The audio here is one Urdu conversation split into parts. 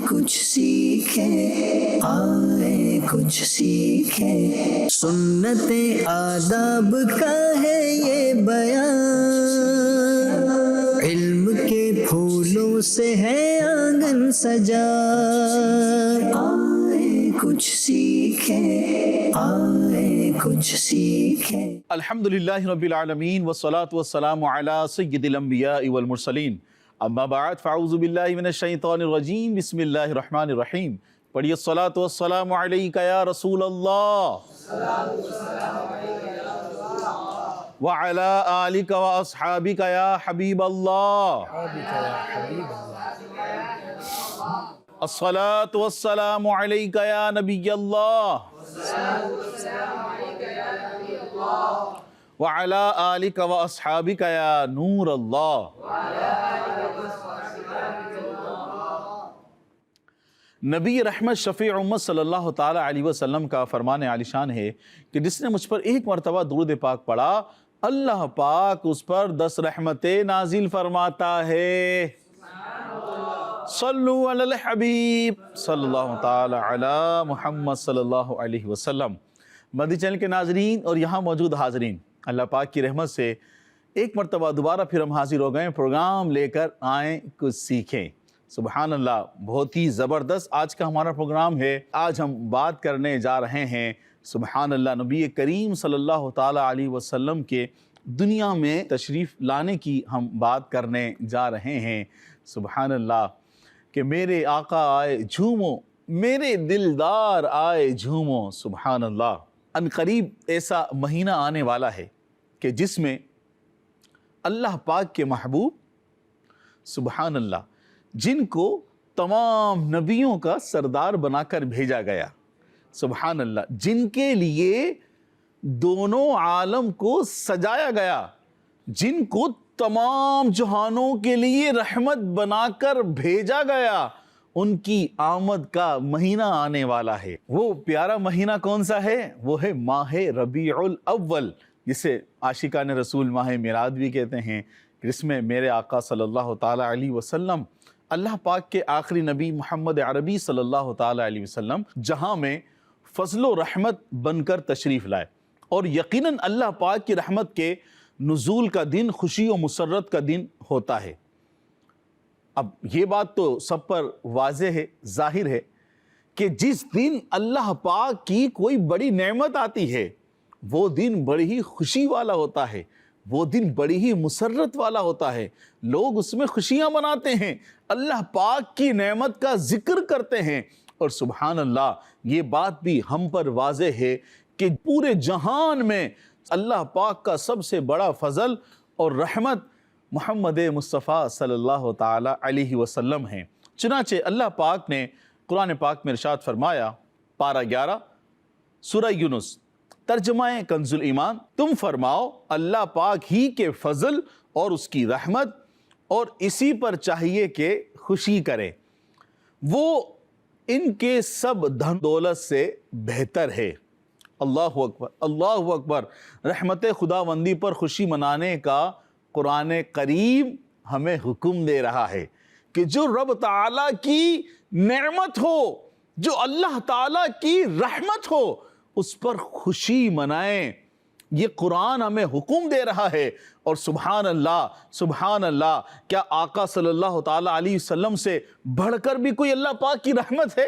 کچھ سیکھیں، آئے کچھ سیکھیں، سنت آداب کا ہے یہ بیان، علم کے پھولوں سے ہے آنگن سجا، آئے کچھ سیکھیں، آئے کچھ سیکھیں۔ الحمدللہ رب العالمین والصلاة والسلام علی سید الانبیاء والمرسلین، اما بعد فاعوذ باللہ من الشیطان الرجیم، بسم اللہ الرحمن الرحیم۔ پڑھیے الصلاة والسلام علیکہ یا رسول اللہ وعلی آلکہ واصحابکہ یا حبیب اللہ، الصلاة والسلام علیکہ یا نبی اللہ وعلی آلکہ واصحابکہ یا نور اللہ۔ نبی رحمت شفیع امت صلی اللہ تعالی علیہ وسلم کا فرمان عالی شان ہے کہ جس نے مجھ پر ایک مرتبہ درود پاک پڑھا، اللہ پاک اس پر 10 رحمتیں نازل فرماتا ہے۔ صلو علی الحبیب صلی اللہ تعالی علی محمد صلی اللہ علیہ وسلم۔ مدنی چینل کے ناظرین اور یہاں موجود حاضرین، اللہ پاک کی رحمت سے ایک مرتبہ دوبارہ پھر ہم حاضر ہو گئے، پروگرام لے کر آئیں کچھ سیکھیں۔ سبحان اللہ، بہت ہی زبردست آج کا ہمارا پروگرام ہے۔ آج ہم بات کرنے جا رہے ہیں سبحان اللہ نبی کریم صلی اللہ تعالی علیہ وسلم کے دنیا میں تشریف لانے کی ہم بات کرنے جا رہے ہیں۔ سبحان اللہ کہ میرے آقا آئے جھومو، میرے دلدار آئے جھومو۔ سبحان اللہ، ان قریب ایسا مہینہ آنے والا ہے کہ جس میں اللہ پاک کے محبوب سبحان اللہ جن کو تمام نبیوں کا سردار بنا کر بھیجا گیا، سبحان اللہ جن کے لیے دونوں عالم کو سجایا گیا، جن کو تمام جہانوں کے لیے رحمت بنا کر بھیجا گیا، ان کی آمد کا مہینہ آنے والا ہے۔ وہ پیارا مہینہ کون سا ہے؟ وہ ہے ماہ ربیع الاول، جسے عاشقان رسول ماہ میلاد بھی کہتے ہیں، جس میں میرے آقا صلی اللہ تعالی علیہ وسلم اللہ پاک کے آخری نبی محمد عربی صلی اللہ تعالی علیہ وسلم جہاں میں فضل و رحمت بن کر تشریف لائے، اور یقیناً اللہ پاک کی رحمت کے نزول کا دن خوشی و مسرت کا دن ہوتا ہے۔ اب یہ بات تو سب پر واضح ہے، ظاہر ہے کہ جس دن اللہ پاک کی کوئی بڑی نعمت آتی ہے وہ دن بڑی ہی خوشی والا ہوتا ہے، وہ دن بڑی ہی مسرت والا ہوتا ہے، لوگ اس میں خوشیاں مناتے ہیں، اللہ پاک کی نعمت کا ذکر کرتے ہیں، اور سبحان اللہ یہ بات بھی ہم پر واضح ہے کہ پورے جہان میں اللہ پاک کا سب سے بڑا فضل اور رحمت محمد مصطفیٰ صلی اللہ تعالی علیہ وسلم ہیں۔ چنانچہ اللہ پاک نے قرآن پاک میں ارشاد فرمایا، پارہ 11 سورہ یونس، ترجمہ کنز الایمان، تم فرماؤ اللہ پاک ہی کے فضل اور اس کی رحمت، اور اسی پر چاہیے کہ خوشی کرے، وہ ان کے سب دھن دولت سے بہتر ہے۔ اللہ اکبر، اللہ اکبر۔ رحمت خداوندی پر خوشی منانے کا قرآن کریم ہمیں حکم دے رہا ہے کہ جو رب تعالیٰ کی نعمت ہو، جو اللہ تعالیٰ کی رحمت ہو، اس پر خوشی منائیں۔ یہ قرآن ہمیں حکم دے رہا ہے، اور سبحان اللہ، سبحان اللہ، کیا آقا صلی اللہ تعالیٰ علیہ وسلم سے بڑھ کر بھی کوئی اللہ پاک کی رحمت ہے؟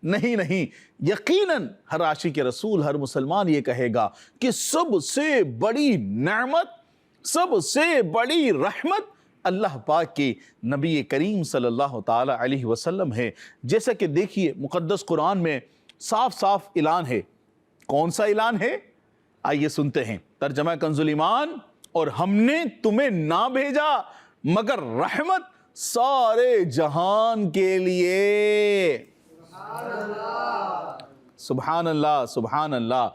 نہیں نہیں، یقیناً ہر عاشق رسول، ہر مسلمان یہ کہے گا کہ سب سے بڑی نعمت، سب سے بڑی رحمت اللہ پاک کی نبی کریم صلی اللہ تعالی علیہ وسلم ہے۔ جیسا کہ دیکھیے مقدس قرآن میں صاف صاف اعلان ہے۔ کون سا اعلان ہے؟ آئیے سنتے ہیں، ترجمہ کنز الایمان، اور ہم نے تمہیں نہ بھیجا مگر رحمت سارے جہان کے لیے۔ سبحان اللہ، سبحان اللہ،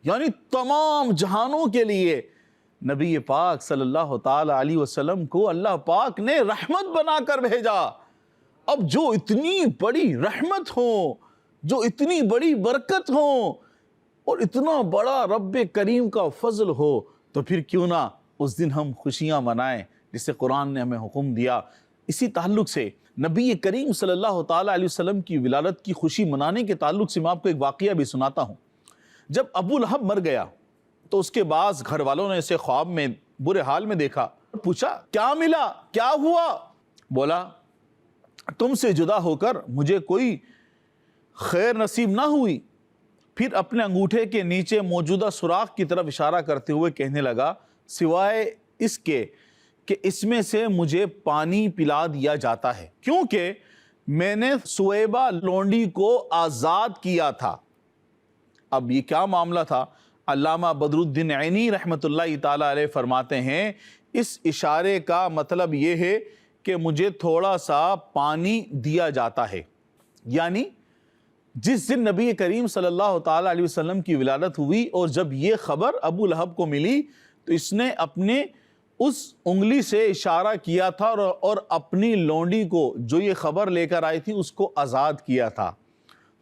یعنی تمام جہانوں کے لیے نبی پاک صلی اللہ تعالی علیہ وسلم کو اللہ پاک نے رحمت بنا کر بھیجا۔ اب جو اتنی بڑی رحمت ہو، جو اتنی بڑی برکت ہو، اور اتنا بڑا رب کریم کا فضل ہو، تو پھر کیوں نہ اس دن ہم خوشیاں منائیں، جسے قرآن نے ہمیں حکم دیا۔ اسی تعلق سے نبی کریم صلی اللہ تعالیٰ علیہ وسلم کی ولادت کی خوشی منانے کے تعلق سے میں آپ کو ایک واقعہ بھی سناتا ہوں۔ جب ابو لہب مر گیا تو اس کے بعد گھر والوں نے اسے خواب میں برے حال میں دیکھا، پوچھا کیا ملا، کیا ہوا؟ بولا تم سے جدا ہو کر مجھے کوئی خیر نصیب نہ ہوئی۔ پھر اپنے انگوٹھے کے نیچے موجودہ سوراخ کی طرف اشارہ کرتے ہوئے کہنے لگا، سوائے اس کے کہ اس میں سے مجھے پانی پلا دیا جاتا ہے، کیونکہ میں نے سویبہ لونڈی کو آزاد کیا تھا۔ اب یہ کیا معاملہ تھا؟ علامہ بدر الدین عینی رحمۃ اللہ تعالیٰ علیہ فرماتے ہیں اس اشارے کا مطلب یہ ہے کہ مجھے تھوڑا سا پانی دیا جاتا ہے، یعنی جس دن نبی کریم صلی اللہ تعالیٰ علیہ وسلم کی ولادت ہوئی اور جب یہ خبر ابو لہب کو ملی تو اس نے اپنے اس انگلی سے اشارہ کیا تھا اور اپنی لونڈی کو جو یہ خبر لے کر آئی تھی اس کو آزاد کیا تھا،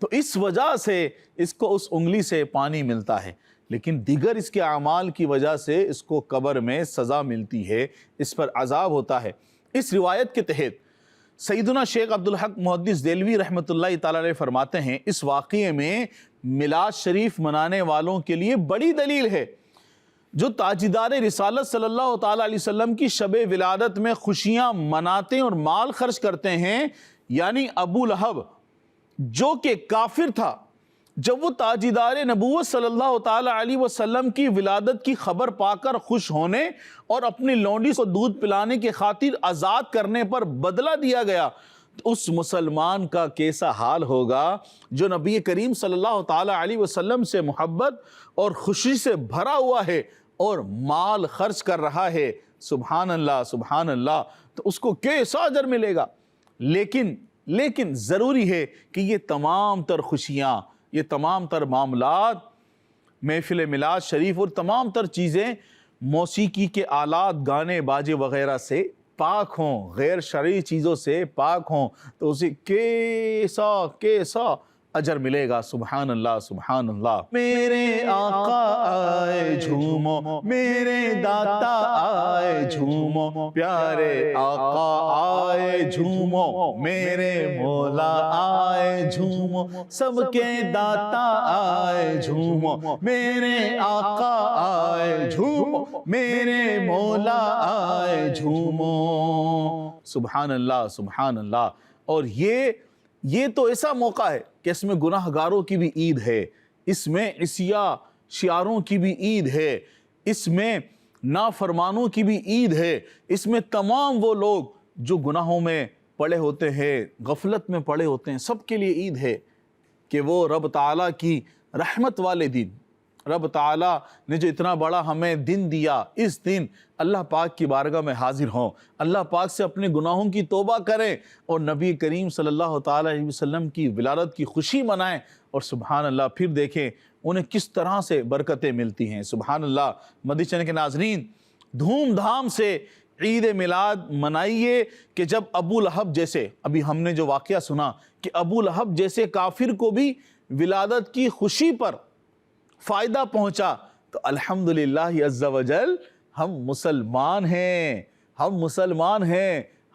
تو اس وجہ سے اس کو اس انگلی سے پانی ملتا ہے، لیکن دیگر اس کے اعمال کی وجہ سے اس کو قبر میں سزا ملتی ہے، اس پر عذاب ہوتا ہے۔ اس روایت کے تحت سیدنا شیخ عبدالحق محدث دہلوی رحمۃ اللہ تعالیٰ علیہ فرماتے ہیں اس واقعے میں میلاد شریف منانے والوں کے لیے بڑی دلیل ہے۔ جو تاجدار رسالت صلی اللہ تعالیٰ علیہ وسلم کی شب ولادت میں خوشیاں مناتے اور مال خرچ کرتے ہیں، یعنی ابو لہب جو کہ کافر تھا، جب وہ تاجدار نبوت صلی اللہ تعالیٰ علیہ وسلم کی ولادت کی خبر پا کر خوش ہونے اور اپنی لونڈی کو دودھ پلانے کے خاطر آزاد کرنے پر بدلہ دیا گیا، تو اس مسلمان کا کیسا حال ہوگا جو نبی کریم صلی اللہ تعالیٰ علیہ وسلم سے محبت اور خوشی سے بھرا ہوا ہے اور مال خرچ کر رہا ہے۔ سبحان اللہ سبحان اللہ، تو اس کو کیسا اجر ملے گا۔ لیکن ضروری ہے کہ یہ تمام تر خوشیاں، یہ تمام تر معاملات، محفل میلاد شریف اور تمام تر چیزیں موسیقی کے آلات، گانے باجے وغیرہ سے پاک ہوں، غیر شرعی چیزوں سے پاک ہوں، تو اسے کیسا اجر ملے گا۔ سبحان اللہ سبحان اللہ۔ میرے آقا آئے جھومو، میرے داتا آئے جھومو، پیارے آقا آئے جھومو، میرے مولا آئے جھومو، سب کے داتا آئے جھومو، میرے آقا آئے جھومو، میرے مولا آئے جھومو۔ سبحان اللہ سبحان اللہ۔ اور یہ تو ایسا موقع ہے کہ اس میں گناہ گاروں کی بھی عید ہے، اس میں عصیاء شیاروں کی بھی عید ہے، اس میں نافرمانوں کی بھی عید ہے، اس میں تمام وہ لوگ جو گناہوں میں پڑے ہوتے ہیں، غفلت میں پڑے ہوتے ہیں، سب کے لیے عید ہے کہ وہ رب تعالیٰ کی رحمت والے دن، رب تعالیٰ نے جو اتنا بڑا ہمیں دن دیا، اس دن اللہ پاک کی بارگاہ میں حاضر ہوں، اللہ پاک سے اپنے گناہوں کی توبہ کریں اور نبی کریم صلی اللہ تعالیٰ علیہ وسلم کی ولادت کی خوشی منائیں، اور سبحان اللہ پھر دیکھیں انہیں کس طرح سے برکتیں ملتی ہیں۔ سبحان اللہ۔ مدنی چینل کے ناظرین، دھوم دھام سے عید میلاد منائیے کہ جب ابو لہب جیسے، ابھی ہم نے جو واقعہ سنا کہ ابو لہب جیسے کافر کو بھی ولادت کی خوشی پر فائدہ پہنچا، تو الحمدللہ عز وجل ہم مسلمان ہیں،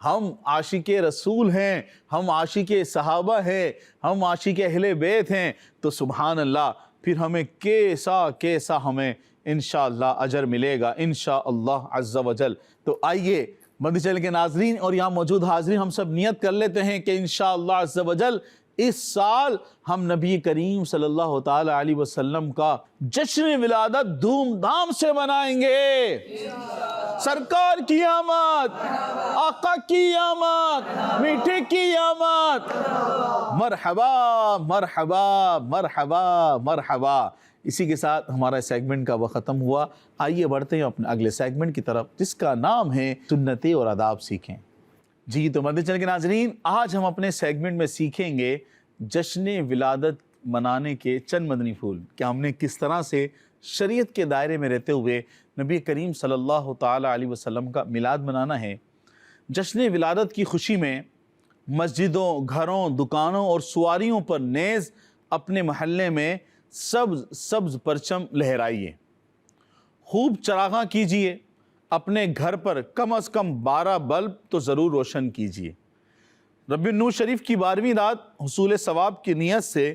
ہم عاشق رسول ہیں، ہم عاشق صحابہ ہیں، ہم عاشق اہل بیت ہیں، تو سبحان اللہ پھر ہمیں کیسا ہمیں انشاءاللہ اجر ملے گا انشاءاللہ عز وجل۔ تو آئیے مدنی چینل کے ناظرین اور یہاں موجود حاضرین، ہم سب نیت کر لیتے ہیں کہ انشاءاللہ عز وجل اس سال ہم نبی کریم صلی اللہ تعالیٰ علیہ وسلم کا جشن ولادت دھوم دھام سے منائیں گے۔ سرکار کی آمد، آقا کی آمد، میٹھے کی آمد، مرحبا مرحبا مرحبا مرحبا۔ اسی کے ساتھ ہمارا سیگمنٹ کا وقت ختم ہوا۔ آئیے بڑھتے ہیں اپنے اگلے سیگمنٹ کی طرف جس کا نام ہے سنتیں اور آداب سیکھیں۔ جی تو مدنی چینل کے ناظرین، آج ہم اپنے سیگمنٹ میں سیکھیں گے جشن ولادت منانے کے چند مدنی پھول، کہ ہم نے کس طرح سے شریعت کے دائرے میں رہتے ہوئے نبی کریم صلی اللہ تعالیٰ علیہ وسلم کا میلاد منانا ہے۔ جشن ولادت کی خوشی میں مسجدوں، گھروں، دکانوں اور سواریوں پر نیز اپنے محلے میں سبز پرچم لہرائیے، خوب چراغاں کیجیے، اپنے گھر پر کم از کم 12 بلب تو ضرور روشن کیجیے، ربیع النور شریف کی 12ویں رات حصول ثواب کی نیت سے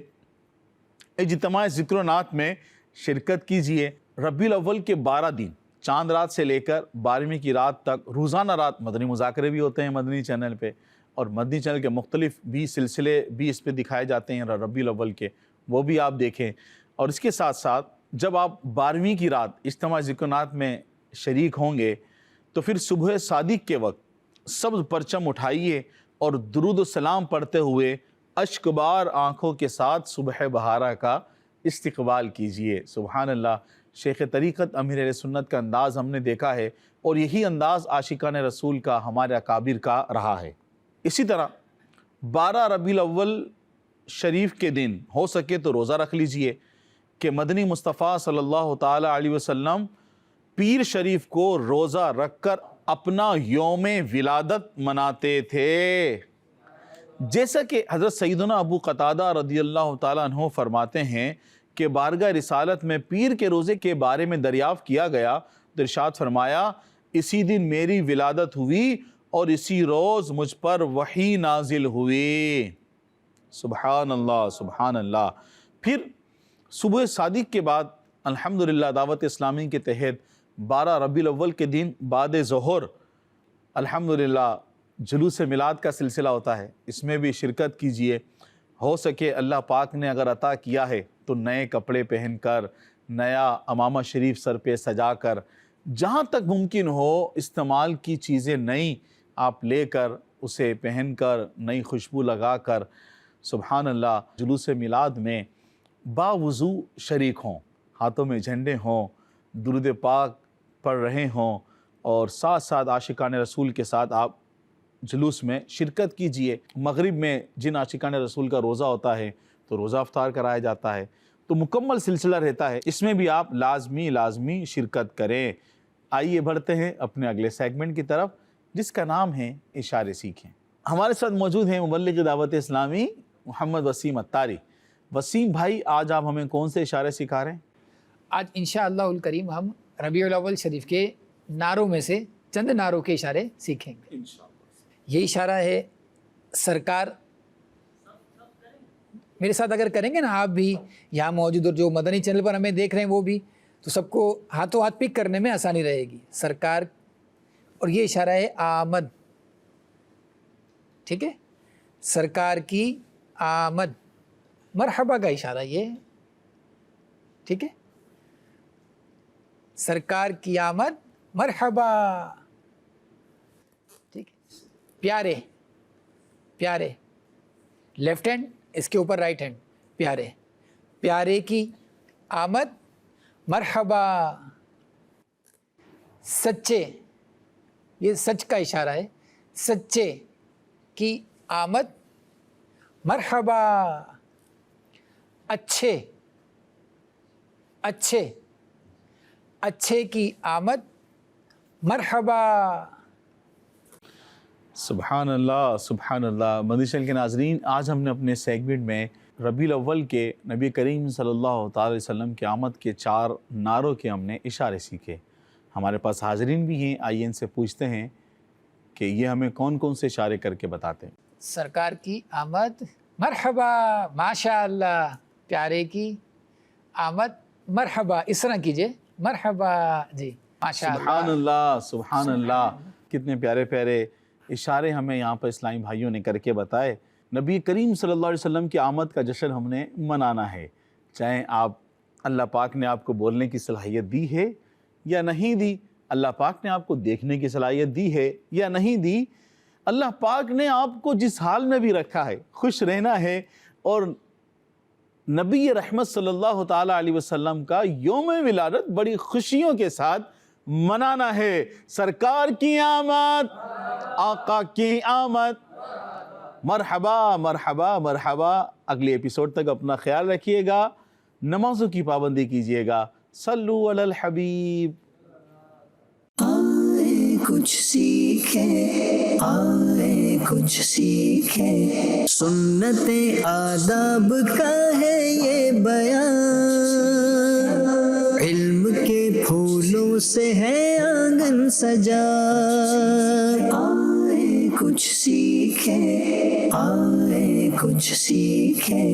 اجتماع ذکر و نعت میں شرکت کیجیے۔ ربیع الاول کے 12 دن چاند رات سے لے کر 12ویں کی رات تک روزانہ رات مدنی مذاکرے بھی ہوتے ہیں مدنی چینل پہ، اور مدنی چینل کے مختلف بھی سلسلے بھی اس پہ دکھائے جاتے ہیں ربیع الاول کے، وہ بھی آپ دیکھیں۔ اور اس کے ساتھ ساتھ جب آپ 12ویں کی رات اجتماع ذکر و نعت میں شریک ہوں گے تو پھر صبح صادق کے وقت سبز پرچم اٹھائیے اور درود و سلام پڑھتے ہوئے اشک بار آنکھوں کے ساتھ صبح بہارہ کا استقبال کیجئے۔ سبحان اللہ، شیخ طریقت امیر اہل سنت کا انداز ہم نے دیکھا ہے، اور یہی انداز عاشقان رسول کا، ہمارے اکابر کا رہا ہے۔ اسی طرح 12 ربیع الاول شریف کے دن ہو سکے تو روزہ رکھ لیجئے کہ مدنی مصطفیٰ صلی اللہ تعالی علیہ وسلم پیر شریف کو روزہ رکھ کر اپنا یوم ولادت مناتے تھے۔ جیسا کہ حضرت سیدنا ابو قتادہ رضی اللہ تعالیٰ عنہ فرماتے ہیں کہ بارگاہ رسالت میں پیر کے روزے کے بارے میں دریافت کیا گیا تو ارشاد فرمایا، اسی دن میری ولادت ہوئی اور اسی روز مجھ پر وحی نازل ہوئی۔ سبحان اللہ، سبحان اللہ۔ پھر صبح صادق کے بعد الحمدللہ دعوت اسلامی کے تحت 12 ربیع الاول کے دن بعد ظہر الحمدللہ جلوس میلاد کا سلسلہ ہوتا ہے، اس میں بھی شرکت کیجئے۔ ہو سکے اللہ پاک نے اگر عطا کیا ہے تو نئے کپڑے پہن کر، نیا امامہ شریف سر پہ سجا کر، جہاں تک ممکن ہو استعمال کی چیزیں نئی آپ لے کر، اسے پہن کر، نئی خوشبو لگا کر، سبحان اللہ، جلوس میلاد میں باوضو شریک ہوں، ہاتھوں میں جھنڈے ہوں، درود پاک پڑھ رہے ہوں، اور ساتھ ساتھ عاشقان رسول کے ساتھ آپ جلوس میں شرکت کیجئے۔ مغرب میں جن عاشقان رسول کا روزہ ہوتا ہے تو روزہ افطار کرایا جاتا ہے، تو مکمل سلسلہ رہتا ہے، اس میں بھی آپ لازمی شرکت کریں۔ آئیے بڑھتے ہیں اپنے اگلے سیگمنٹ کی طرف، جس کا نام ہے اشارے سیکھیں۔ ہمارے ساتھ موجود ہیں مبلغ دعوت اسلامی محمد وسیم اتاری۔ وسیم بھائی، آج آپ ہمیں کون سے اشارے سکھا رہے ہیں؟ آج انشاءاللہ الکریم ہم ربیع الاول شریف کے نعروں میں سے چند نعروں کے اشارے سیکھیں گے۔ یہ اشارہ ہے سرکار، میرے ساتھ اگر کریں گے نا آپ بھی یہاں موجود، اور جو مدنی چینل پر ہمیں دیکھ رہے ہیں وہ بھی، تو سب کو ہاتھوں ہاتھ پک کرنے میں آسانی رہے گی۔ سرکار، اور یہ اشارہ ہے آمد، ٹھیک ہے، سرکار کی آمد، مرحبا کا اشارہ یہ، ٹھیک ہے، سرکار کی آمد مرحبا، ٹھیک ہے، پیارے، پیارے، لیفٹ ہینڈ اس کے اوپر رائٹ ہینڈ، پیارے، پیارے کی آمد مرحبا، سچے، یہ سچ کا اشارہ ہے، سچے کی آمد مرحبا، اچھے، اچھے، اچھے کی آمد مرحبا۔ سبحان اللہ، سبحان اللہ۔ مدنی چینل کے ناظرین، آج ہم نے اپنے سیگمنٹ میں ربیع الاول کے نبی کریم صلی اللہ تعالی علیہ وسلم کی آمد کے 4 نعروں کے ہم نے اشارے سیکھے۔ ہمارے پاس حاضرین بھی ہیں، آئیے ان سے پوچھتے ہیں کہ یہ ہمیں کون کون سے اشارے کر کے بتاتے ہیں۔ سرکار کی آمد مرحبا، ماشاء اللہ، پیارے کی آمد مرحبا، اس طرح کیجئے، مرحبا، جی ماشاء اللہ۔ سبحان اللہ، سبحان اللہ۔ کتنے پیارے پیارے اشارے ہمیں یہاں پر اسلامی بھائیوں نے کر کے بتائے۔ نبی کریم صلی اللہ علیہ وسلم کی آمد کا جشن ہم نے منانا ہے، چاہے آپ، اللہ پاک نے آپ کو بولنے کی صلاحیت دی ہے یا نہیں دی، اللہ پاک نے آپ کو دیکھنے کی صلاحیت دی ہے یا نہیں دی، اللہ پاک نے آپ کو جس حال میں بھی رکھا ہے خوش رہنا ہے، اور نبی رحمت صلی اللہ تعالی علیہ وسلم کا یوم ولادت بڑی خوشیوں کے ساتھ منانا ہے۔ سرکار کی آمد، آقا کی آمد، مرحبا مرحبا مرحبا۔ اگلے ایپیسوڈ تک اپنا خیال رکھیے گا، نمازوں کی پابندی کیجیے گا۔ صلو علی الحبیب۔ آئے کچھ سیکھیں، آئے کچھ سیکھیں، سنت آداب کا ہے یہ بیان، علم کے پھولوں سے ہے آنگن سجا، آئے کچھ سیکھیں۔ دیکھیں آئے کچھ سیکھیں